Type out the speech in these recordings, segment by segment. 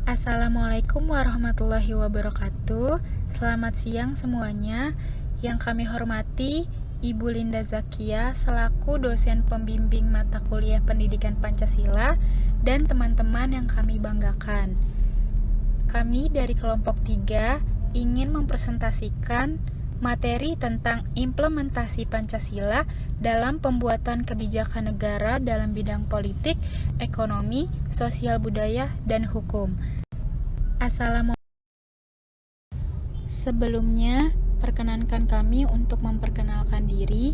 Assalamualaikum warahmatullahi wabarakatuh. Selamat siang semuanya. Yang kami hormati Ibu Linda Zakia selaku dosen pembimbing mata kuliah Pendidikan Pancasila dan teman-teman yang kami banggakan. Kami dari kelompok 3 ingin mempresentasikan materi tentang implementasi Pancasila dalam pembuatan kebijakan negara dalam bidang politik, ekonomi, sosial budaya, dan hukum. Assalamualaikum. Sebelumnya, perkenankan kami untuk memperkenalkan diri.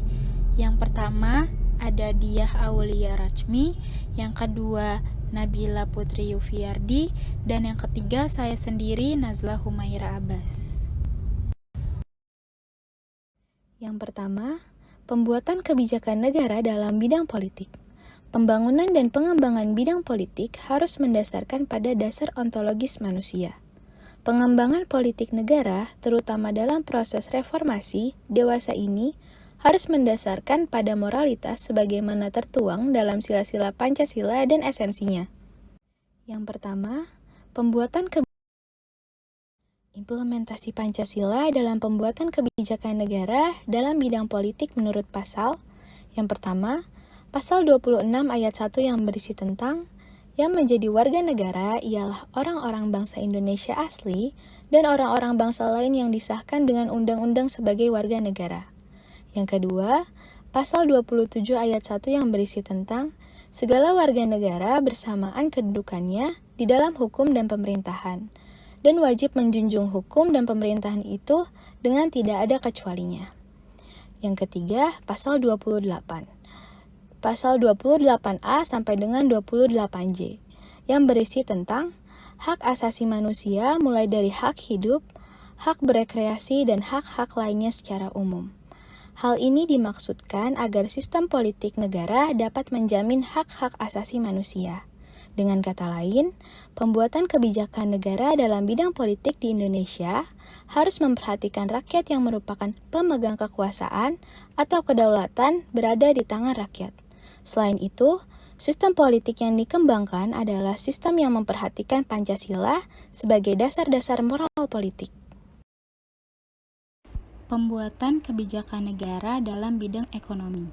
Yang pertama ada Diah Aulia Rachmi, yang kedua Nabila Putri Yufiyardi, dan yang ketiga saya sendiri Nazla Humaira Abbas. Yang pertama, pembuatan kebijakan negara dalam bidang politik. Pembangunan dan pengembangan bidang politik harus mendasarkan pada dasar ontologis manusia. Pengembangan politik negara, terutama dalam proses reformasi dewasa ini, harus mendasarkan pada moralitas sebagaimana tertuang dalam sila-sila Pancasila dan esensinya. Yang pertama, pembuatan implementasi Pancasila dalam pembuatan kebijakan negara dalam bidang politik menurut pasal. Yang pertama, pasal 26 ayat 1 yang berisi tentang yang menjadi warga negara ialah orang-orang bangsa Indonesia asli dan orang-orang bangsa lain yang disahkan dengan undang-undang sebagai warga negara. Yang kedua, pasal 27 ayat 1 yang berisi tentang segala warga negara bersamaan kedudukannya di dalam hukum dan pemerintahan, dan wajib menjunjung hukum dan pemerintahan itu dengan tidak ada kecualinya. Yang ketiga, pasal 28. Pasal 28A sampai dengan 28J yang berisi tentang hak asasi manusia mulai dari hak hidup, hak berekreasi, dan hak-hak lainnya secara umum. Hal ini dimaksudkan agar sistem politik negara dapat menjamin hak-hak asasi manusia. Dengan kata lain, pembuatan kebijakan negara dalam bidang politik di Indonesia harus memperhatikan rakyat yang merupakan pemegang kekuasaan atau kedaulatan berada di tangan rakyat. Selain itu, sistem politik yang dikembangkan adalah sistem yang memperhatikan Pancasila sebagai dasar-dasar moral politik. Pembuatan kebijakan negara dalam bidang ekonomi.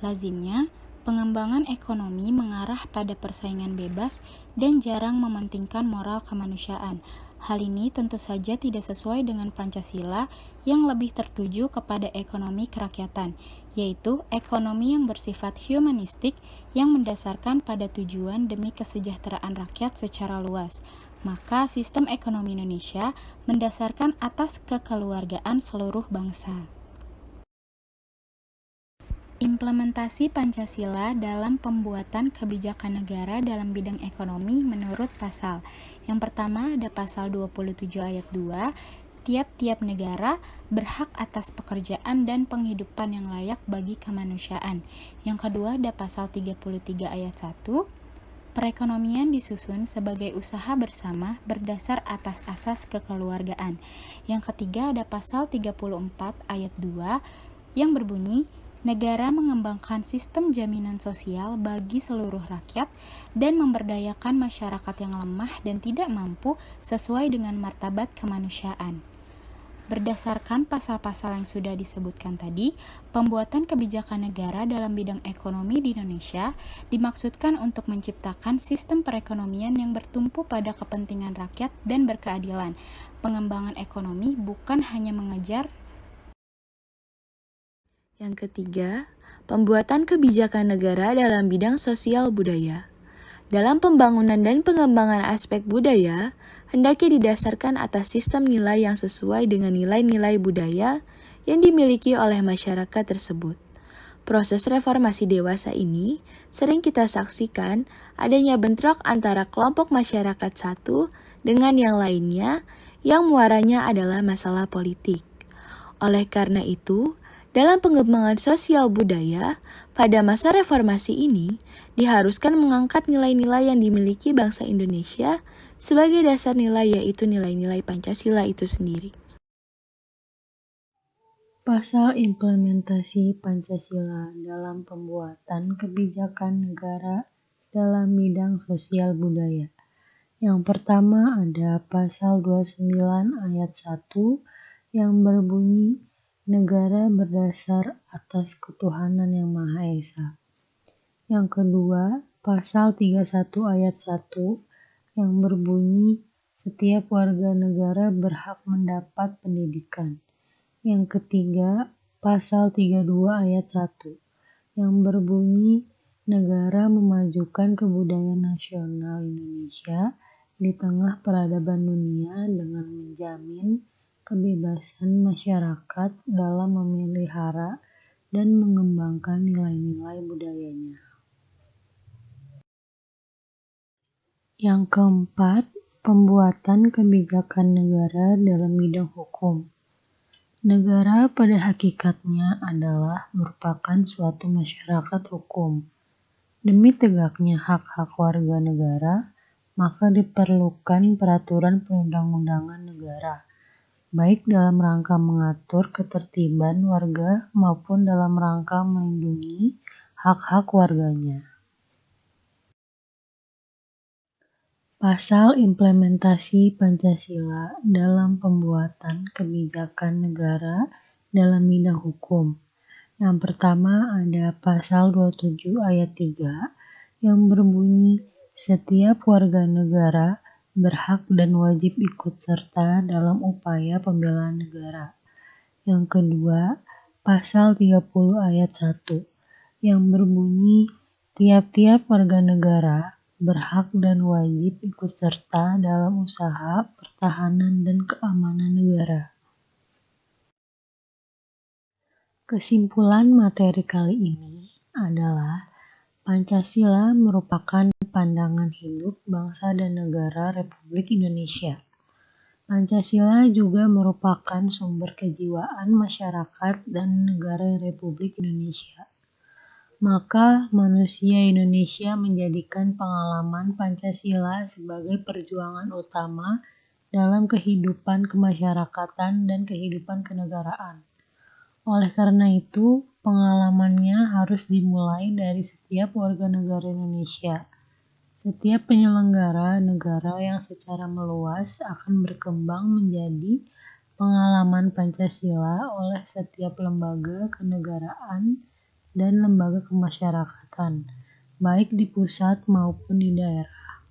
Lazimnya, pengembangan ekonomi mengarah pada persaingan bebas dan jarang mementingkan moral kemanusiaan. Hal ini tentu saja tidak sesuai dengan Pancasila yang lebih tertuju kepada ekonomi kerakyatan, yaitu ekonomi yang bersifat humanistik yang mendasarkan pada tujuan demi kesejahteraan rakyat secara luas. Maka sistem ekonomi Indonesia mendasarkan atas kekeluargaan seluruh bangsa. Implementasi Pancasila dalam pembuatan kebijakan negara dalam bidang ekonomi menurut pasal. Yang pertama ada pasal 27 ayat 2, tiap-tiap negara berhak atas pekerjaan dan penghidupan yang layak bagi kemanusiaan. Yang kedua ada pasal 33 ayat 1, perekonomian disusun sebagai usaha bersama berdasar atas asas kekeluargaan. Yang ketiga ada pasal 34 ayat 2 yang berbunyi, negara mengembangkan sistem jaminan sosial bagi seluruh rakyat dan memberdayakan masyarakat yang lemah dan tidak mampu sesuai dengan martabat kemanusiaan. Berdasarkan pasal-pasal yang sudah disebutkan tadi, pembuatan kebijakan negara dalam bidang ekonomi di Indonesia dimaksudkan untuk menciptakan sistem perekonomian yang bertumpu pada kepentingan rakyat dan berkeadilan. Pengembangan ekonomi bukan hanya mengejar. Yang ketiga, pembuatan kebijakan negara dalam bidang sosial budaya. Dalam pembangunan dan pengembangan aspek budaya, hendaknya didasarkan atas sistem nilai yang sesuai dengan nilai-nilai budaya yang dimiliki oleh masyarakat tersebut. Proses reformasi dewasa ini sering kita saksikan adanya bentrok antara kelompok masyarakat satu dengan yang lainnya yang muaranya adalah masalah politik. Oleh karena itu, dalam pengembangan sosial budaya, pada masa reformasi ini, diharuskan mengangkat nilai-nilai yang dimiliki bangsa Indonesia sebagai dasar nilai, yaitu nilai-nilai Pancasila itu sendiri. Pasal implementasi Pancasila dalam pembuatan kebijakan negara dalam bidang sosial budaya. Yang pertama ada pasal 29 ayat 1 yang berbunyi negara berdasar atas ketuhanan yang Maha Esa. Yang kedua, pasal 31 ayat 1 yang berbunyi setiap warga negara berhak mendapat pendidikan. Yang ketiga, pasal 32 ayat 1 yang berbunyi negara memajukan kebudayaan nasional Indonesia di tengah peradaban dunia dengan menjamin kebebasan masyarakat dalam memelihara dan mengembangkan nilai-nilai budayanya. Yang keempat, pembuatan kebijakan negara dalam bidang hukum. Negara pada hakikatnya adalah merupakan suatu masyarakat hukum. Demi tegaknya hak-hak warga negara, maka diperlukan peraturan perundang-undangan negara, baik dalam rangka mengatur ketertiban warga maupun dalam rangka melindungi hak-hak warganya. Pasal implementasi Pancasila dalam pembuatan kebijakan negara dalam bidang hukum. Yang pertama ada pasal 27 ayat 3 yang berbunyi setiap warga negara berhak dan wajib ikut serta dalam upaya pembelaan negara. Yang kedua, pasal 30 ayat 1 yang berbunyi tiap-tiap warga negara berhak dan wajib ikut serta dalam usaha pertahanan dan keamanan negara. Kesimpulan materi kali ini adalah Pancasila merupakan pandangan hidup bangsa dan negara Republik Indonesia. Pancasila juga merupakan sumber kejiwaan masyarakat dan negara Republik Indonesia. Maka manusia Indonesia menjadikan pengalaman Pancasila sebagai perjuangan utama dalam kehidupan kemasyarakatan dan kehidupan kenegaraan. Oleh karena itu, pengalamannya harus dimulai dari setiap warga negara Indonesia. Setiap penyelenggara negara yang secara meluas akan berkembang menjadi pengalaman Pancasila oleh setiap lembaga kenegaraan dan lembaga kemasyarakatan, baik di pusat maupun di daerah.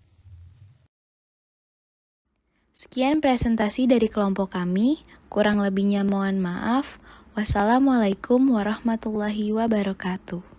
Sekian presentasi dari kelompok kami, kurang lebihnya mohon maaf. Wassalamualaikum warahmatullahi wabarakatuh.